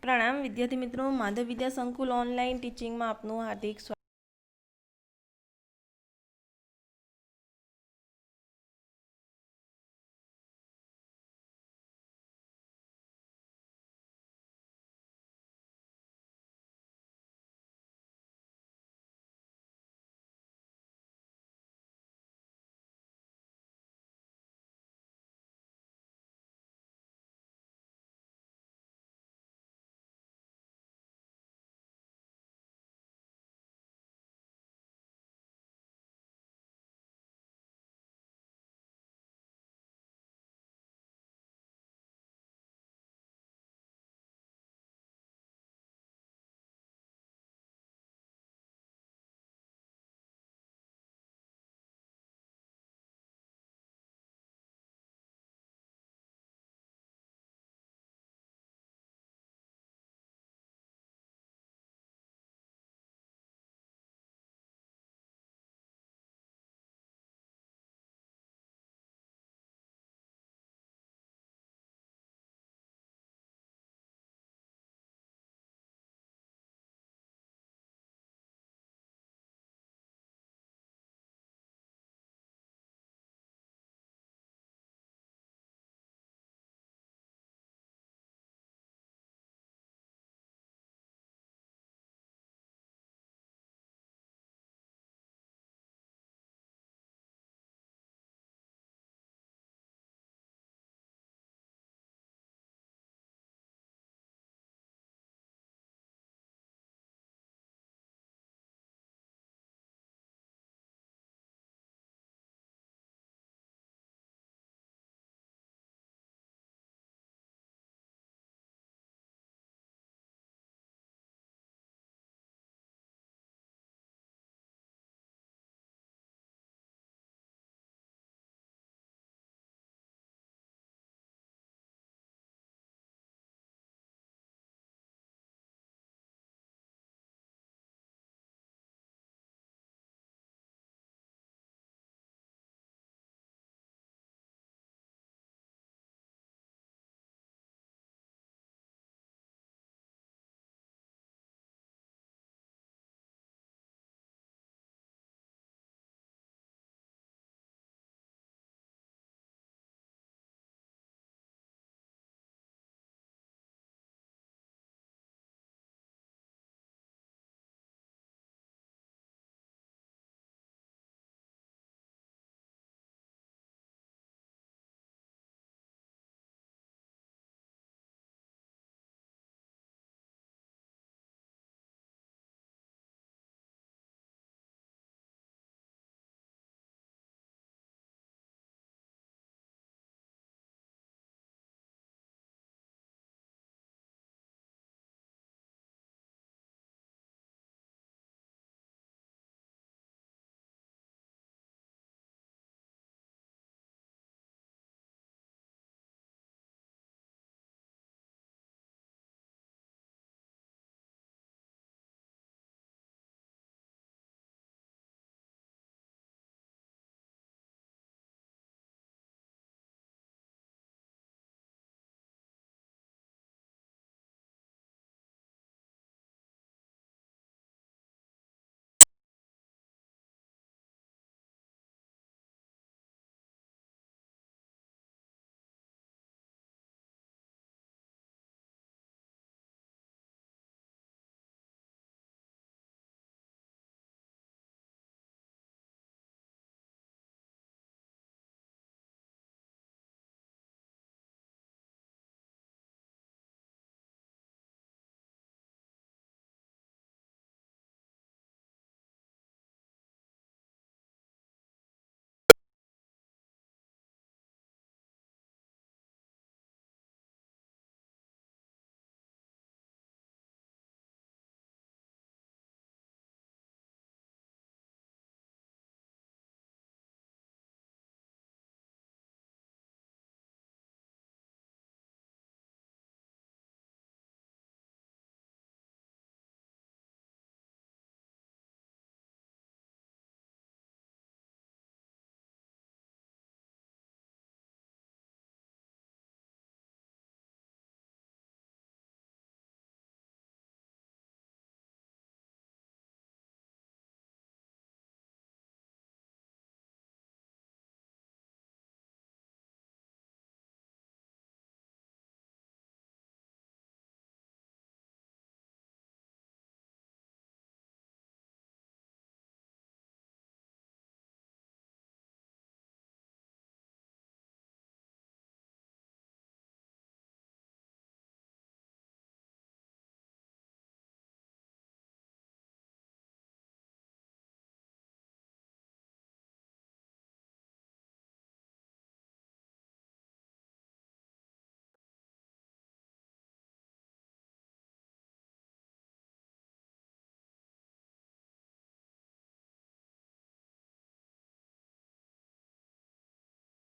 प्रणाम विद्यार्थी मित्रों, माधव विद्या संकुल ऑनलाइन टीचिंग में आपનું हार्दिक स्वागत।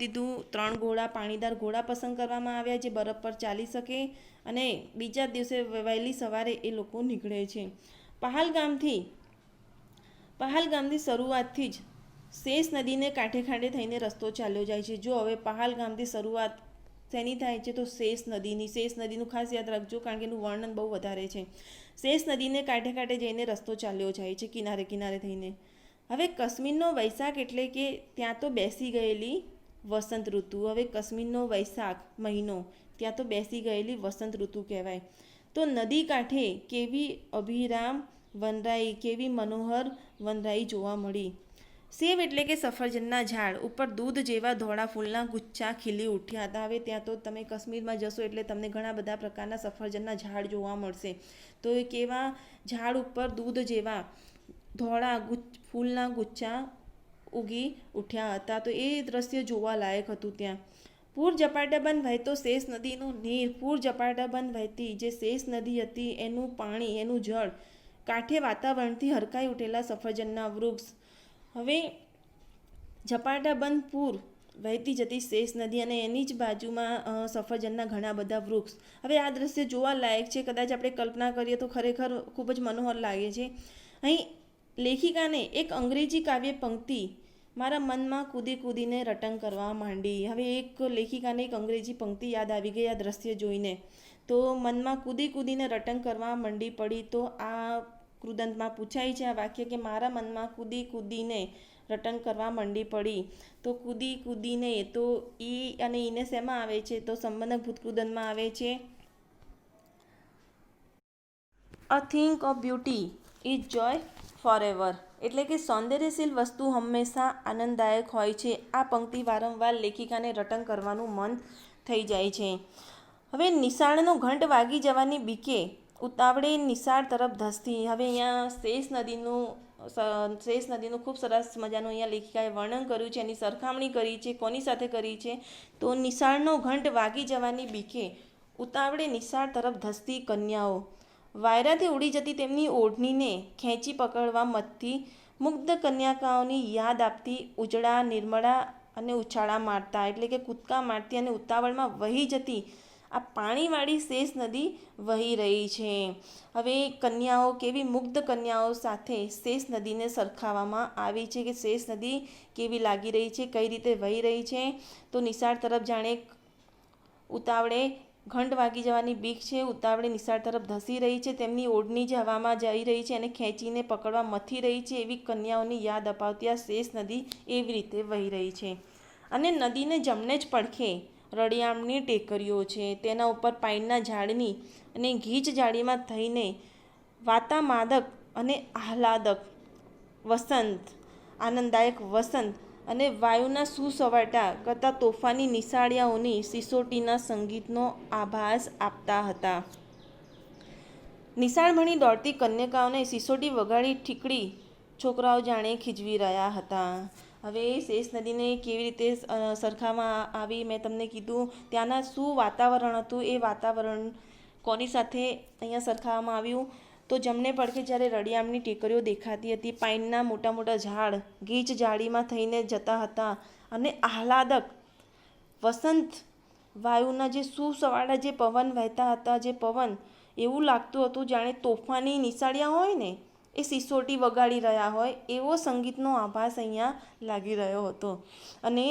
દીધું 3 ઘોડા પાણીદાર ઘોડા પસંદ કરવામાં આવ્યા જે બરફ પર ચાલી શકે અને બીજા દિવસે વહેલી સવારે એ લોકો નીકળે છે. પહાલગામથી શરૂઆતથી જ શેષ નદીને કાંઠે કાંઠે થઈને રસ્તો ચાલ્યો જાય છે. જો હવે પહાલગામથી શરૂઆત શેની થાય છે તો શેષ નદીનું ખાસ યાદ રાખજો કારણ કે એનું વર્ણન બહુ વધારે છે. શેષ નદીને કાંઠે કાંઠે જઈને રસ્તો ચાલ્યો જાય છે કિનારે કિનારે થઈને. હવે કાશ્મીરનો વૈશાખ એટલે કે ત્યાં તો બેસી ગયેલી વસંત ઋતુ. હવે કાશ્મીરનો વૈશાખ મહિનો ત્યાં તો બેસી ગયેલી વસંત ઋતુ કહેવાય. તો નદી કાંઠે કેવી અભિરામ વનરાઈ, કેવી મનોહર વનરાઈ જોવા મળી. સેબ એટલે કે સફરજનના ઝાડ ઉપર દૂધ જેવા ધોળા ફૂલના ગુચ્છા ખીલી ઉઠ્યા હતા. હવે ત્યાં તો તમે કાશ્મીરમાં જશો એટલે તમને ઘણા બધા પ્રકારના સફરજનના ઝાડ જોવા મળશે. તો એ કેવા ઝાડ ઉપર દૂધ જેવા ધોળા ફૂલના ગુચ્છા ઉગી ઉઠ્યા હતા. તો એ દ્રશ્ય જોવા લાયક હતું ત્યાં. પૂર ઝપાટાબંધ વહેતો શેષ નદીનું નીર, પૂર ઝપાટાબંધ વહેતી જે શેષ નદી હતી એનું પાણી, એનું જળ, કાંઠે વાતાવરણથી હરકાઈ ઉઠેલા સફરજનના વૃક્ષ. હવે ઝપાટાબંધ પૂર વહેતી જતી શેષ નદી અને એની જ બાજુમાં સફરજનના ઘણા બધા વૃક્ષ. હવે આ દ્રશ્ય જોવા લાયક છે. કદાચ આપણે કલ્પના કરીએ તો ખરેખર ખૂબ જ મનોહર લાગે છે. અહીં લેખિકાને એક અંગ્રેજી કાવ્ય પંક્તિ મારા મનમાં કૂદી કૂદીને રટણ કરવા માંડી. હવે લેખિકાને એક અંગ્રેજી પંક્તિ યાદ આવી ગઈ આ દ્રશ્ય જોઈને. તો મનમાં કૂદી કૂદીને રટણ કરવા માંડી પડી. તો આ કૃદંતમાં પૂછાય છે આ વાક્ય કે મારા મનમાં કૂદી કૂદીને રટણ કરવા માંડી પડી. તો કૂદી કૂદીને તો ઈ અને ઈને શેમાં આવે છે તો સંબંધક ભૂતકૃદંતમાં આવે છે. અ thing of beauty is Joy forever એટલે કે સૌંદર્યશીલ વસ્તુ હંમેશા આનંદદાયક હોય છે. આ પંક્તિ વારંવાર લેખિકાને રટણ કરવાનું મન થઈ જાય છે. હવે નિશાળનો ઘંટ વાગી જવાની બીકે ઉતાવળે નિશાળ તરફ ધસતી. હવે અહીંયા શેષ નદીનું ખૂબ સરસ મજાનું અહીંયા લેખિકાએ વર્ણન કર્યું છે. એની સરખામણી કરી છે. કોની સાથે કરી છે તો નિશાળનો ઘંટ વાગી જવાની બીકે ઉતાવળે નિશાળ તરફ ધસતી કન્યાઓ, વાયરાથી ઉડી જતી તેમની ઓઢણીને ખેંચી પકડવા મથતી મુગ્ધ કન્યાકાઓની યાદ આપતી ઉજળા નિર્મળા અને ઉછાળા મારતા એટલે કે કૂદકા મારતી અને ઉતાવળમાં વહી જતી આ પાણીવાળી શેષ નદી વહી રહી છે. હવે કન્યાઓ કેવી મુગ્ધ કન્યાઓ સાથે શેષ નદીને સરખાવવામાં આવી છે કે શેષ નદી કેવી લાગી રહી છે, કઈ રીતે વહી રહી છે. તો નિશાળ તરફ જાણે ઉતાવળે ઘંટ વાગી જવાની બીક છે, ઉતાવળે નિશાળ તરફ ધસી રહી છે, તેમની ઓઢણી જ હવામાં જઈ રહી છે અને ખેંચીને પકડવા મથી રહી છે એવી કન્યાઓની યાદ અપાવતી આ શેષ નદી એવી રીતે વહી રહી છે. અને નદીને જમણે જ પડખે રળિયામણી ટેકરીઓ છે. તેના ઉપર પાઇનના ઝાડની અને ગીચ જાળીમાં થઈને વાતામાદક અને આહલાદક વસંત, આનંદદાયક વસંત અને વાયુના સુસવાટા કરતા તોફાની નિશાળિયાઓની સિસોટીના સંગીતનો આભાસ આપતા હતા. નિશાળ ભણી દોડતી કન્યકાઓને સિસોટી વગાડી ઠીકડી છોકરાઓ જાણે ખીજવી રહ્યા હતા. હવે શેષ નદીને કેવી રીતે સરખામાં આવી મેં તમને કીધું. ત્યાંના શું વાતાવરણ હતું એ વાતાવરણ કોની સાથે અહીંયા સરખાવવામાં આવ્યું તો જમણે પડખે જ્યારે રળિયામણી ટેકરીઓ દેખાતી હતી, પાઇનના મોટા મોટા ઝાડ ગીચ જાળીમાં થઈને જતા હતા અને આહલાદક વસંત વાયુના જે સુસવાળા જે પવન વહેતા હતા, જે પવન એવું લાગતું હતું જાણે તોફાની નિશાળિયા હોય ને એ સિસોટી વગાડી રહ્યા હોય એવો સંગીતનો આભાસ અહીંયા લાગી રહ્યો હતો. અને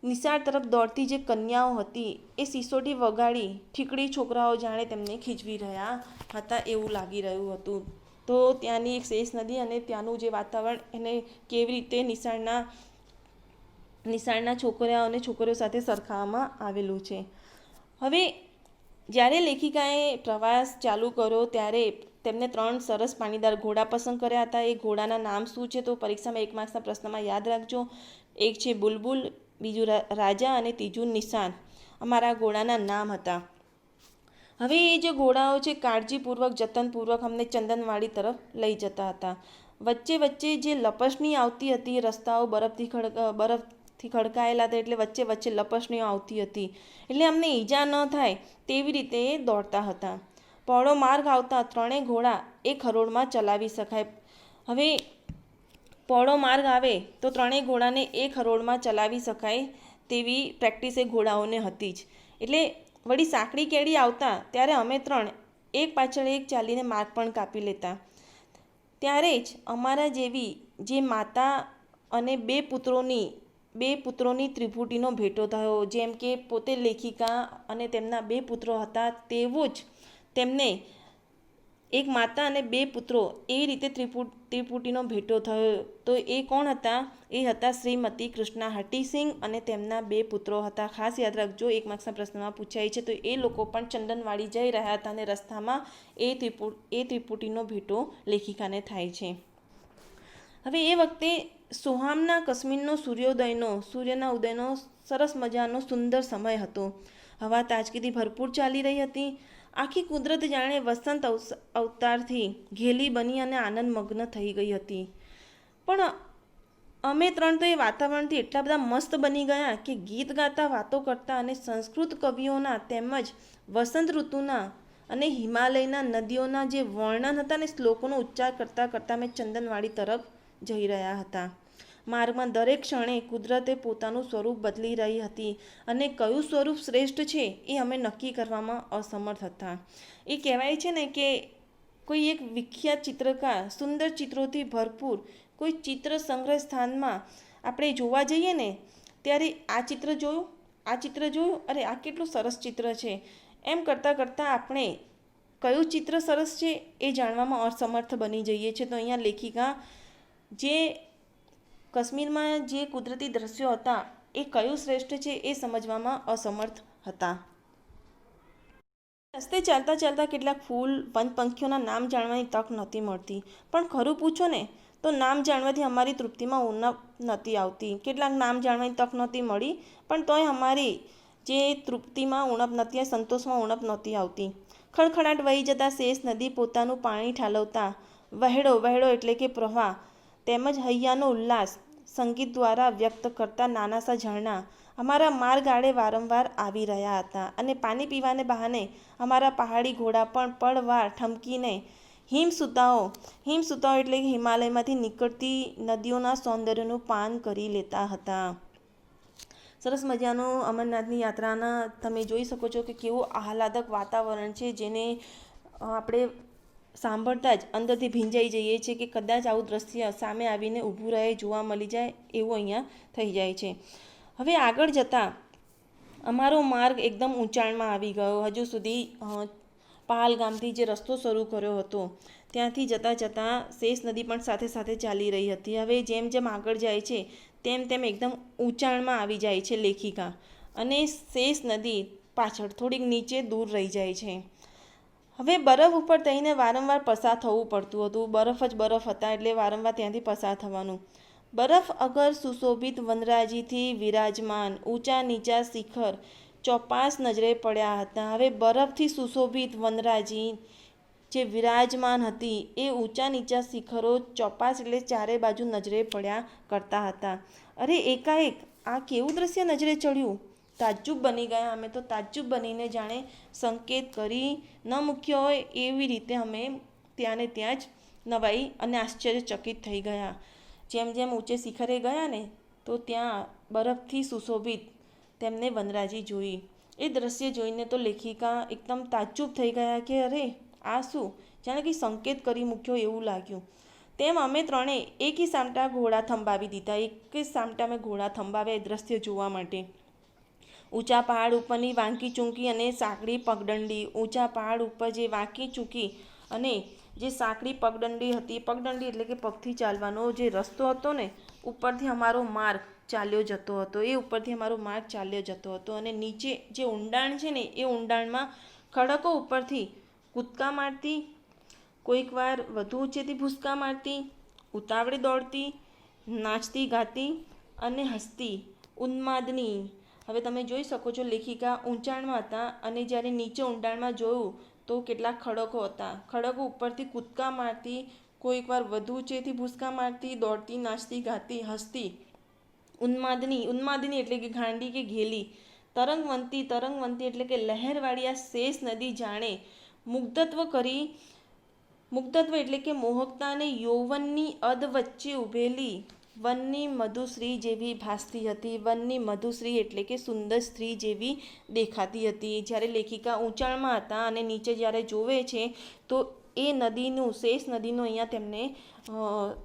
નિશાળ તરફ દોડતી જે કન્યાઓ હતી એ સિસોટી વગાડી ઠીકડી છોકરાઓ જાણે તેમને ખીજવી રહ્યા હતા એવું લાગી રહ્યું હતું. તો ત્યાંની એક શેષ નદી અને ત્યાંનું જે વાતાવરણ એને કેવી રીતે નિશાળના છોકરાઓ અને છોકરીઓ સાથે સરખાવવામાં આવેલું છે. હવે જ્યારે લેખિકાએ પ્રવાસ ચાલુ કર્યો ત્યારે તેમને 3 સરસ પાણીદાર ઘોડા પસંદ કર્યા હતા. એ ઘોડાના નામ શું છે તો પરીક્ષામાં 1 માર્ક્સના પ્રશ્નમાં યાદ રાખજો. એક છે બુલબુલ, બીજું રાજા અને ત્રીજું નિશાન. અમારા ઘોડાના નામ હતા. હવે એ જે ઘોડાઓ છે કાળજીપૂર્વક જતનપૂર્વક અમને ચંદનવાડી તરફ લઈ જતા હતા. વચ્ચે વચ્ચે જે લપસણી આવતી હતી, રસ્તાઓ બરફથી ખડકાયેલા હતા એટલે વચ્ચે વચ્ચે લપસણીઓ આવતી હતી એટલે અમને ઈજા ન થાય તેવી રીતે એ દોડતા હતા. પહોળો માર્ગ આવતા 3 ઘોડા એક હરોળમાં ચલાવી શકાય. હવે પહોળો માર્ગ આવે તો 3 ઘોડાને એક હરોળમાં ચલાવી શકાય તેવી પ્રેક્ટિસ એ ઘોડાઓને હતી જ. એટલે વળી સાંકડી કેડી આવતા ત્યારે અમે ત્રણ એક પાછળ એક ચાલીને માર્ગ પણ કાપી લેતા. ત્યારે જ અમારા જેવી જે માતા અને બે પુત્રોની ત્રિપુટીનો ભેટો થયો. જેમ કે પોતે લેખિકા અને તેમના 2 પુત્રો હતા, તેવો જ તેમને એક માતા અને 2 પુત્રો એ રીતે ત્રિપુટીનો ભેટો થયો. તો એ કોણ હતા? એ હતા શ્રીમતી કૃષ્ણા હટીસિંહ અને તેમના 2 પુત્રો હતા. ખાસ યાદ રાખજો, 1 માર્ક્સના પ્રશ્નમાં પૂછાય છે. તો એ લોકો પણ ચંદનવાડી જઈ રહ્યા હતા અને રસ્તામાં એ ત્રિપુટીનો ભેટો લેખિકાને થાય છે. હવે એ વખતે સોહામના કાશ્મીરનો સૂર્યના ઉદયનો સરસ મજાનો સુંદર સમય હતો. હવા તાજગીથી ભરપૂર ચાલી રહી હતી. આખી કુદરત જાણે વસંત અવતારથી ઘેલી બની અને આનંદમગ્ન થઈ ગઈ હતી. પણ અમે ત્રણ તો એ વાતાવરણથી એટલા બધા મસ્ત બની ગયા કે ગીત ગાતા, વાતો કરતા અને સંસ્કૃત કવિઓના તેમજ વસંત ઋતુના અને હિમાલયના નદીઓના જે વર્ણન હતા ને શ્લોકોનો ઉચ્ચાર કરતાં કરતાં અમે ચંદનવાડી તરફ જઈ રહ્યા હતા. માર્ગમાં દરેક ક્ષણે કુદરતે પોતાનું સ્વરૂપ બદલી રહી હતી અને કયું સ્વરૂપ શ્રેષ્ઠ છે એ અમે નક્કી કરવામાં અસમર્થ હતા. એ કહેવાય છે ને કે કોઈ એક વિખ્યાત ચિત્રકાર સુંદર ચિત્રોથી ભરપૂર કોઈ ચિત્ર સંગ્રહ સ્થાનમાં આપણે જોવા જઈએ ને ત્યારે આ ચિત્ર જોયું, અરે આ કેટલું સરસ ચિત્ર છે, એમ કરતાં કરતાં આપણે કયું ચિત્ર સરસ છે એ જાણવામાં અસમર્થ બની જઈએ છીએ. તો અહીંયા લેખિકા જે કાશ્મીરમાં જે કુદરતી દ્રશ્યો હતા એ કયું શ્રેષ્ઠ છે એ સમજવામાં અસમર્થ હતા. રસ્તે ચાલતા ચાલતા કેટલાક ફૂલ, પંખીઓના નામ જાણવાની તક નહોતી મળતી. પણ ખરું પૂછો ને તો નામ જાણવાથી અમારી તૃપ્તિમાં ઉણપ નહોતી આવતી. કેટલાક નામ જાણવાની તક નહોતી મળી, પણ તોય અમારી જે તૃપ્તિમાં ઉણપ નહોતી, સંતોષમાં ઉણપ નહોતી આવતી. ખડખડાટ વહી જતા શેષ નદી પોતાનું પાણી ઠાલવતા, વહેડો એટલે કે પ્રવાહ, તેમજ હૈયાનો ઉલ્લાસ સંગીત દ્વારા વ્યક્ત કરતા નાનાસા ઝરણા અમારા માર્ગ આડે વારંવાર આવી રહ્યા હતા. અને પાણી પીવાને બહાને અમારા પહાડી ઘોડા પણ પળવાર ઠમકીને હિમસૂતાઓ એટલે કે હિમાલયમાંથી નીકળતી નદીઓના સૌંદર્યનું પાન કરી લેતા હતા. સરસ મજાનું અમરનાથની યાત્રાના તમે જોઈ શકો છો કે કેવું આહલાદક વાતાવરણ છે, જેને આપણે સાંભળતા જ અંદરથી ભીંજાઈ જઈએ છીએ કે કદાચ આવું દ્રશ્ય સામે આવીને ઊભું રહે, જોવા મળી જાય એવું અહીંયા થઈ જાય છે. હવે આગળ જતાં અમારો માર્ગ એકદમ ઊંચાણમાં આવી ગયો. હજુ સુધી પહાલગામથી જે રસ્તો શરૂ કર્યો હતો ત્યાંથી જતાં શેષ નદી પણ સાથે સાથે ચાલી રહી હતી. હવે જેમ જેમ આગળ જાય છે તેમ એકદમ ઊંચાણમાં આવી જાય છે લેખિકા, અને શેષ નદી પાછળ થોડીક નીચે દૂર રહી જાય છે. હવે બરફ ઉપર થઈને વારંવાર પસાર થવું પડતું હતું. બરફ જ બરફ હતા એટલે વારંવાર ત્યાંથી પસાર થવાનું. બરફ અગર સુશોભિત વનરાજીથી વિરાજમાન ઊંચા નીચા શિખર ચોપાસ નજરે પડ્યા હતા. હવે બરફથી સુશોભિત વનરાજી જે વિરાજમાન હતી એ ઊંચા નીચા શિખરો ચોપાસ એટલે ચારે બાજુ નજરે પડ્યા કરતા હતા. અરે એકાએક આ કેવું દ્રશ્ય નજરે ચડ્યું! તાજ્જુબ બની ગયા અમે તો. તાજ્જુબ બનીને જાણે સંકેત કરી ન મૂક્યો હોય એવી રીતે અમે ત્યાં જ નવાઈ અને આશ્ચર્યચકિત થઈ ગયા. જેમ જેમ ઊંચે શિખરે ગયા ને તો ત્યાં બરફથી સુશોભિત તેમને વનરાજી જોઈ. એ દ્રશ્ય જોઈને તો લેખિકા એકદમ તાજ્જુબ થઈ ગયા કે અરે આ શું, જાણે કે સંકેત કરી મૂક્યો એવું લાગ્યું. તેમ અમે ત્રણે એકી સામટા ઘોડા થંભાવી દીધા. એક જ સામટા અમે ઘોડા થંભાવ્યા એ દ્રશ્ય જોવા માટે. ઊંચા પહાડ ઉપરની વાંકી ચૂંકી અને સાંકડી પગદંડી, ઊંચા પહાડ ઉપર જે વાંકી ચૂંકી અને જે સાંકડી પગદંડી હતી, પગદંડી એટલે કે પગથી ચાલવાનો જે રસ્તો હતો ને ઉપરથી અમારો માર્ગ ચાલ્યો જતો હતો અને નીચે જે ઊંડાણ છે ને એ ઊંડાણમાં ખડકો ઉપરથી કૂદકા મારતી, કોઈક વાર વધુ ઊંચેથી ભૂસકા મારતી, ઉતાવળે દોડતી, નાચતી ગાતી અને હસતી, ઉન્માદની. હવે તમે જોઈ શકો છો લેખિકા ઊંચાણમાં હતા અને જ્યારે નીચે ઊંડાણમાં જોયું તો કેટલાક ખડકો હતા. ખડકો ઉપરથી કૂદકા મારતી, કોઈક વાર વધુ ઊંચેથી ભૂસકા મારતી, દોડતી, નાચતી ગાતી, હસતી, ઉન્માદની એટલે કે ગાંડી કે ઘેલી, તરંગવંતી એટલે કે લહેરવાળી આ શેષ નદી જાણે મુગ્ધત્વ એટલે કે મોહકતા અને યૌવનની અધ વચ્ચે ઊભેલી વનની મધુશ્રી જેવી ભાસતી હતી. વનની મધુશ્રી એટલે કે સુંદર સ્ત્રી જેવી દેખાતી હતી. જ્યારે લેખિકા ઊંચાણમાં હતા અને નીચે જ્યારે જોવે છે તો એ નદીનું, શેષ નદીનું અહીંયા તેમને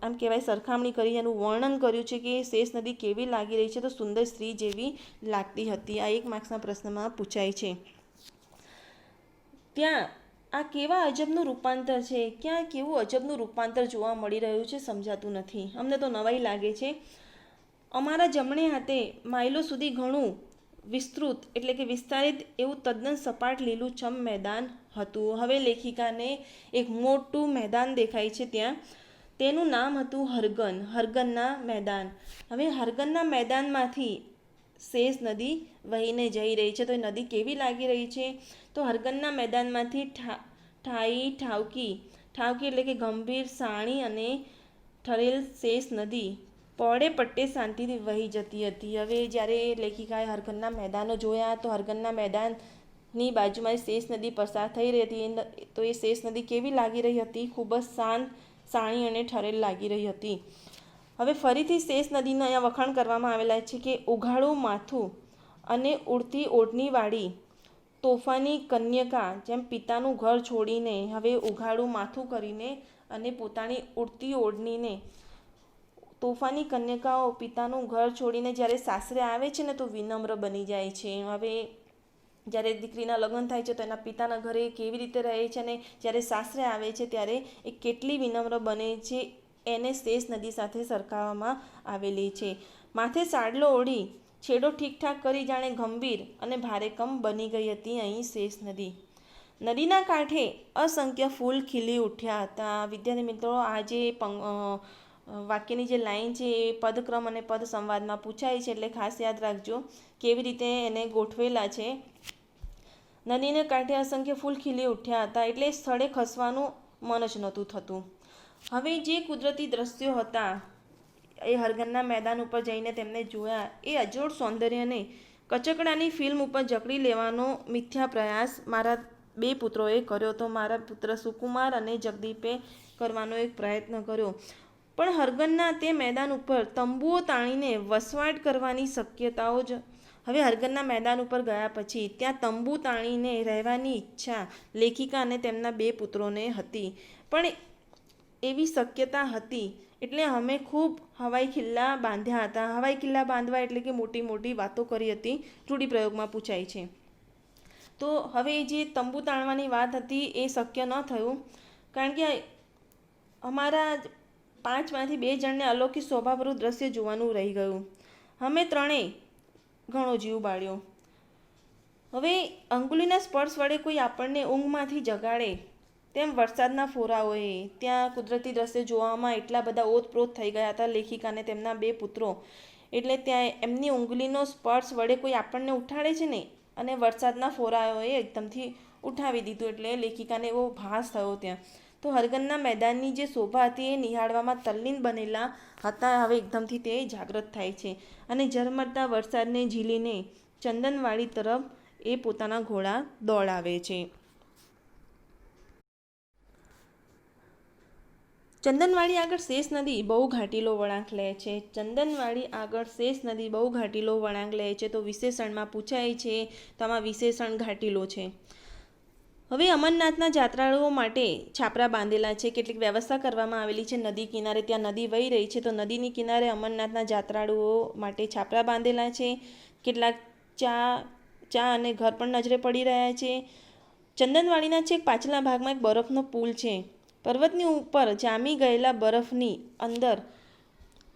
આમ કહેવાય સરખામણી કરી એનું વર્ણન કર્યું છે કે શેષ નદી કેવી લાગી રહી છે, તો સુંદર સ્ત્રી જેવી લાગતી હતી. આ 1 માર્ક્સના પ્રશ્નમાં પૂછાય છે. ત્યાં આ કેવા અજબનું રૂપાંતર છે, ક્યાં કેવું અજબનું રૂપાંતર જોવા મળી રહ્યું છે સમજાતું નથી. અમને તો નવાઈ લાગે છે. અમારા જમણે હાથે માઇલો સુધી ઘણું વિસ્તૃત એટલે કે વિસ્તારિત એવું તદ્દન સપાટ લીલુંછમ મેદાન હતું. હવે લેખિકાને એક મોટું મેદાન દેખાય છે ત્યાં. તેનું નામ હતું હરગન, હરગનના મેદાન. હવે હરગનના મેદાનમાંથી શેષ નદી વહીને જઈ રહી છે. તો એ નદી કેવી લાગી રહી છે, તો હરગનના મેદાનમાંથી ઠાવકી એટલે કે ગંભીર, સાણી અને ઠરેલ શેષ નદી પળે પટ્ટે શાંતિથી વહી જતી હતી. હવે જ્યારે લેખિકાએ હરગનના મેદાનો જોયા તો હરગનના મેદાનની બાજુમાં શેષ નદી પસાર થઈ રહી હતી. તો એ શેષ નદી કેવી લાગી રહી હતી, ખૂબ જ શાંત, સાણી અને ઠરેલ લાગી રહી હતી. હવે ફરીથી શેષ નદીના અહીંયા વખાણ કરવામાં આવેલા છે કે ઉઘાડું માથું અને ઉડતી ઓઢણીવાળી તોફાની કન્યકા જેમ પિતાનું ઘર છોડીને હવે ઉઘાડું માથું કરીને અને પોતાની ઉડતી ઓઢણીને તોફાની કન્યકાઓ પિતાનું ઘર છોડીને જ્યારે સાસરે આવે છે ને તો વિનમ્ર બની જાય છે. હવે જ્યારે દીકરીના લગ્ન થાય છે તો એના પિતાના ઘરે કેવી રીતે રહે છે અને જ્યારે સાસરે આવે છે ત્યારે એ કેટલી વિનમ્ર બને છે એને શેષ નદી સાથે સરખાવવામાં આવેલી છે. માથે સાડલો ઓઢી છેડો ઠીકઠાક કરી જાણે ગંભીર અને ભારેકમ બની ગઈ હતી અહીં શેષ નદી. નદીના કાંઠે અસંખ્ય ફૂલ ખીલી ઉઠ્યા હતા. વિદ્યાર્થી મિત્રો, આ જે વાક્યની જે લાઈન છે એ પદક્રમ અને પદ સંવાદમાં પૂછાય છે, એટલે ખાસ યાદ રાખજો કેવી રીતે એને ગોઠવેલા છે. નદીને કાંઠે અસંખ્ય ફૂલ ખીલી ઉઠ્યા હતા એટલે સ્થળે ખસવાનું મન જ નહોતું થતું. હવે જે કુદરતી દ્રશ્યો હતા એ હરગનના મેદાન ઉપર જઈને તેમને જોયા. એ અજોડ સૌંદર્યને કચકડાની ફિલ્મ ઉપર જકડી લેવાનો મિથ્યા પ્રયાસ મારા 2 પુત્રોએ કર્યો હતો. મારા પુત્ર સુકુમાર અને જગદીપે કરવાનો એક પ્રયત્ન કર્યો. પણ હરગનના તે મેદાન ઉપર તંબુઓ તાણીને વસવાટ કરવાની શક્યતાઓ જ. હવે હરગનના મેદાન ઉપર ગયા પછી ત્યાં તંબુ તાણીને રહેવાની ઈચ્છા લેખિકા અને તેમના 2 પુત્રોને હતી. પણ એવી શક્યતા હતી એટલે અમે ખૂબ હવાઈ ખિલ્લા બાંધ્યા હતા. હવાઈ ખિલ્લા બાંધવા એટલે કે મોટી મોટી વાતો કરી હતી, રૂઢિપ્રયોગમાં પૂછાય છે. તો હવે જે તંબુ તાણવાની વાત હતી એ શક્ય ન થયું, કારણ કે અમારા 5માંથી 2 જણને અલૌકિક શોભાભર્યું દ્રશ્ય જોવાનું રહી ગયું. અમે ત્રણેય ઘણો જીવ બાળ્યો. હવે અંગુલીના સ્પર્શ વડે કોઈ આપણને ઊંઘમાંથી જગાડે તેમ વરસાદના ફોરાઓએ ત્યાં કુદરતી દ્રશ્ય જોવામાં એટલા બધા ઓતપ્રોત થઈ ગયા હતા લેખિકાને તેમના 2 પુત્રો. એટલે ત્યાં એમની ઉંગલીનો સ્પર્શ વડે કોઈ આપણને ઉઠાડે છે ને, અને વરસાદના ફોરાઓએ એકદમથી ઉઠાવી દીધું. એટલે લેખિકાને એવો ભાસ થયો ત્યાં. તો હરગનના મેદાનની જે શોભા હતી એ નિહાળવામાં તલ્લીન બનેલા હતા. હવે એકદમથી તે જાગૃત થાય છે અને ઝરમરતા વરસાદને ઝીલીને ચંદનવાડી તરફ એ પોતાના ઘોડા દોડાવે છે. ચંદનવાડી આગળ શેષ નદી બહુ ઘાટીલો વળાંક લે છે. ચંદનવાડી આગળ શેષ નદી બહુ ઘાટીલો વળાંક લે છે. તો વિશેષણમાં પૂછાય છે, તો આમાં વિશેષણ ઘાટીલો છે. હવે અમરનાથના જાત્રાળુઓ માટે છાપરા બાંધેલા છે, કેટલીક વ્યવસ્થા કરવામાં આવેલી છે નદી કિનારે. ત્યાં નદી વહી રહી છે તો નદીની કિનારે અમરનાથના જાત્રાળુઓ માટે છાપરા બાંધેલા છે. કેટલાક ચા અને ઘર પણ નજરે પડી રહ્યા છે. ચંદનવાડીના છેક પાછળના ભાગમાં એક બરફનો પુલ છે. પર્વતની ઉપર જામી ગયેલા બરફની અંદર,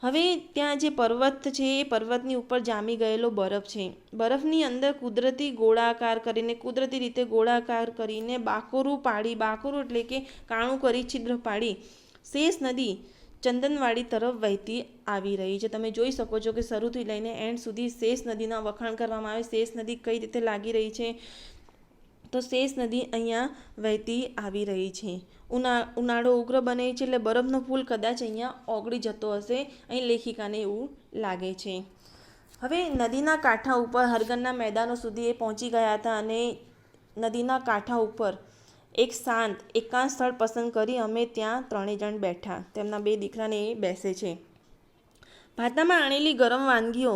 હવે ત્યાં જે પર્વત છે એ પર્વતની ઉપર જામી ગયેલો બરફ છે. બરફની અંદર કુદરતી રીતે ગોળાકાર કરીને બાકોરું એટલે કે કાણું કરી છિદ્ર પાડી શેષ નદી ચંદનવાડી તરફ વહેતી આવી રહી છે. તમે જોઈ શકો છો કે શરૂથી લઈને એન્ડ સુધી શેષ નદીના વખાણ કરવામાં આવે. શેષ નદી કઈ રીતે લાગી રહી છે, તો શેષ નદી અહીંયા વહેતી આવી રહી છે. ઉનાળો ઉગ્ર બને છે એટલે બરફનો પુલ કદાચ અહીંયા ઓગળી જતો હશે, અહીં લેખિકાને એવું લાગે છે. હવે નદીના કાંઠા ઉપર હરગનના મેદાનો સુધી એ પહોંચી ગયા હતા અને નદીના કાંઠા ઉપર એક શાંત એકાંત સ્થળ પસંદ કરી અમે ત્યાં 3 જણ બેઠા. તેમના 2 દીકરાને એ બેસે છે. ભાતામાં આણેલી ગરમ વાનગીઓ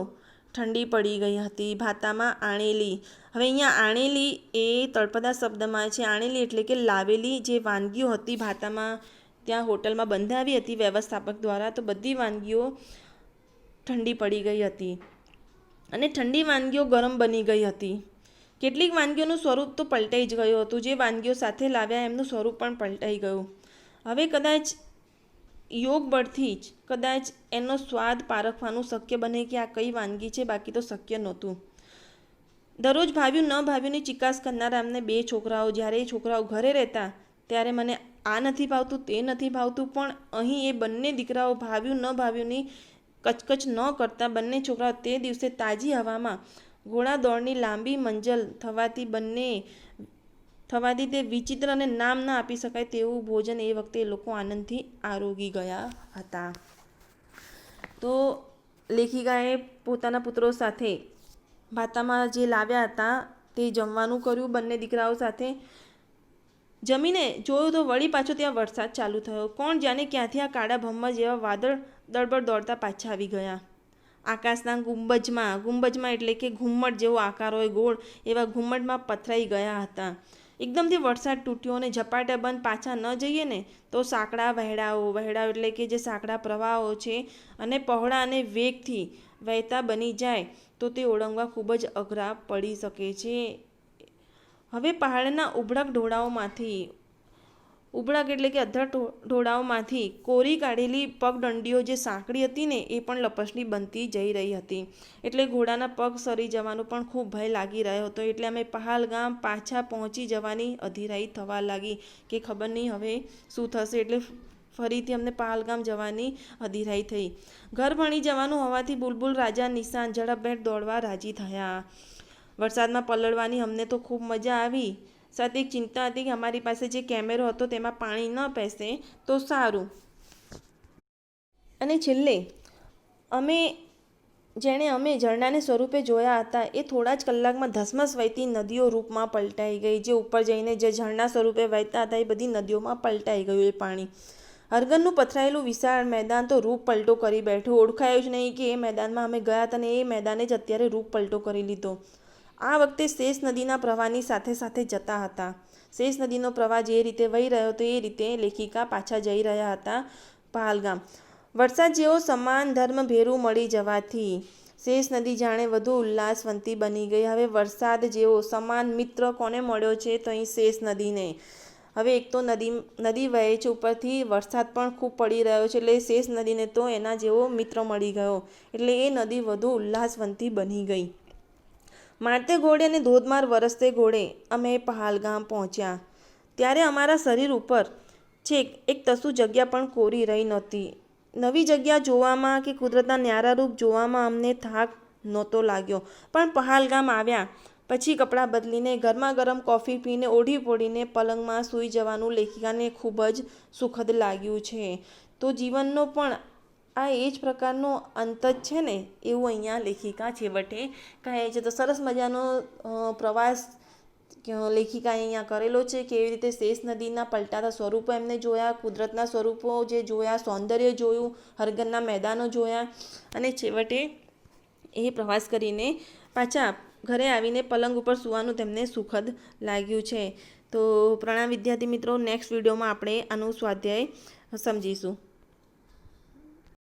ઠંડી પડી ગઈ હતી. ભાતામાં આણેલી, હવે અહીંયા આણેલી એ તળપદા શબ્દમાં છે. આણેલી એટલે કે લાવેલી જે વાનગીઓ હતી ભાતામાં, ત્યાં હોટલમાં બંધાવી હતી વ્યવસ્થાપક દ્વારા, તો બધી વાનગીઓ ઠંડી પડી ગઈ હતી અને ઠંડી વાનગીઓ ગરમ બની ગઈ હતી. કેટલીક વાનગીઓનું સ્વરૂપ તો પલટાઈ જ ગયું હતું. જે વાનગીઓ સાથે લાવ્યા એમનું સ્વરૂપ પણ પલટાઈ ગયું. હવે કદાચ યોગ બળથી જ કદાચ એનો સ્વાદ પારખવાનું શક્ય બને કે આ કઈ વાનગી છે, બાકી તો શક્ય નહોતું. દરરોજ ભાવ્યું ન ભાવ્યુંની ચિકાસ કરનારા અમને બે છોકરાઓ, જ્યારે એ છોકરાઓ ઘરે રહેતા ત્યારે મને આ નથી ભાવતું તે નથી ભાવતું, પણ અહીં એ બંને દીકરાઓ ભાવ્યું ન ભાવ્યુંની કચકચ ન કરતા બંને છોકરાઓ તે દિવસે તાજી હવામાં ઘોડા દોડની લાંબી મંજલ થવાથી તે વિચિત્ર અને નામ ના આપી શકાય તેવું ભોજન એ વખતે એ લોકો આનંદથી આરોગી ગયા હતા. તો લેખિકાએ પોતાના પુત્રો સાથે ભાતામાં જે લાવ્યા હતા તે જમવાનું કર્યું. બંને દીકરાઓ સાથે જમીને જોયું તો વળી પાછો ત્યાં વરસાદ ચાલુ થયો. કોણ જાણે ક્યાંથી આ કાળા ભમ્મર જેવા વાદળ દળબડ દોડતા પાછા આવી ગયા. આકાશના ગુંબજમાં એટલે કે ઘુમ્મટ જેવો આકાર હોય ગોળ, એવા ઘુમ્મટમાં પથરાઈ ગયા હતા. એકદમથી વરસાદ તૂટ્યો અને ઝપાટા બંધ પાછા ન જઈએ ને તો સાંકડા વહેડાઓ એટલે કે જે સાંકડા પ્રવાહો છે અને પહોળા અને વેગથી વહેતા બની જાય તો તે ઓળંગવા ખૂબ જ અઘરા પડી શકે છે. હવે પહાડના ઉબળક એટલે કે અધર ઢોળાવમાંથી કોરી કાઢેલી પગદંડીઓ જે સાંકડી હતી ને એ પણ લપસણી બનતી જઈ રહી હતી. એટલે ઘોડાના પગ સરી જવાનો પણ ખૂબ ભય લાગી રહ્યો હતો. એટલે અમે પહાલગામ પાછા પહોંચી જવાની અધીરાઈ થવા લાગી કે ખબર નહીં હવે શું થશે. એટલે ફરીથી અમને પહાલગામ જવાની અધીરાઈ થઈ. ઘર ભણી જવાનું હોવાથી બુલબુલ રાજા નિશાન ઝડપભેર દોડવા રાજી થયા. વરસાદમાં પલળવાની અમને તો ખૂબ મજા આવી. સાથે એક ચિંતા હતી કે અમારી પાસે જે કેમેરો હતો તેમાં પાણી ન પેસે તો સારું. અને છેલ્લે જેણે અમે ઝરણાને સ્વરૂપે જોયા હતા એ થોડા જ કલાકમાં ધસમસ વહેતી નદીઓ રૂપમાં પલટાઈ ગઈ. જે ઉપર જઈને જે ઝરણા સ્વરૂપે વહેતા હતા એ બધી નદીઓમાં પલટાઈ ગયું એ પાણી. હરગનનું પથરાયેલું વિશાળ મેદાન તો રૂપ પલટો કરી બેઠું. ઓળખાયું જ નહીં કે એ મેદાનમાં અમે ગયા હતા અને એ મેદાને જ અત્યારે રૂપ પલટો કરી લીધો. આ વખતે શેષ નદીના પ્રવાહની સાથે સાથે જતા હતા. શેષ નદીનો પ્રવાહ જે રીતે વહી રહ્યો હતો એ રીતે લેખિકા પાછા જઈ રહ્યા હતા પહાલગામ. વરસાદ જેવો સમાન ધર્મ ભેરું મળી જવાથી શેષ નદી જાણે વધુ ઉલ્લાસવંતી બની ગઈ. હવે વરસાદ જેવો સમાન મિત્ર કોને મળ્યો છે તો અહીં શેષ નદીને. હવે એક તો નદી વહે છે, ઉપરથી વરસાદ પણ ખૂબ પડી રહ્યો છે, એટલે શેષ નદીને તો એના જેવો મિત્ર મળી ગયો. એટલે એ નદી વધુ ઉલ્લાસવંતી બની ગઈ. મારતે ઘોડે અને ધોધમાર વરસતે ઘોડે અમે પહાલગામ પહોંચ્યા. ત્યારે અમારા શરીર ઉપર છેક એક તસુ જગ્યા પણ કોરી રહી નહોતી. નવી જગ્યા જોવામાં કે કુદરતના ન્યારા રૂપ જોવામાં અમને થાક નહોતો લાગ્યો. પણ પહાલગામ આવ્યા પછી કપડાં બદલીને ગરમા ગરમ કોફી પીને ઓઢી પોઢીને પલંગમાં સૂઈ જવાનું લેખિકાને ખૂબ જ સુખદ લાગ્યું છે. તો જીવનનો પણ આ એ જ પ્રકારનો અંત જ છે ને, એવું અહીંયા લેખિકા છેવટે કહે છે. તો સરસ મજાનો પ્રવાસ લેખિકાએ અહીંયા કરેલો છે. કેવી રીતે શેષ નદીના પલટાતા સ્વરૂપો એમને જોયા, કુદરતના સ્વરૂપો જે જોયા, સૌંદર્ય જોયું, હરગનના મેદાનો જોયા અને છેવટે એ પ્રવાસ કરીને પાછા ઘરે આવીને પલંગ ઉપર સૂવાનું તેમને સુખદ લાગ્યું છે. તો પ્રણામ વિદ્યાર્થી મિત્રો, નેક્સ્ટ વિડીયોમાં આપણે આનું સ્વાધ્યાય સમજીશું.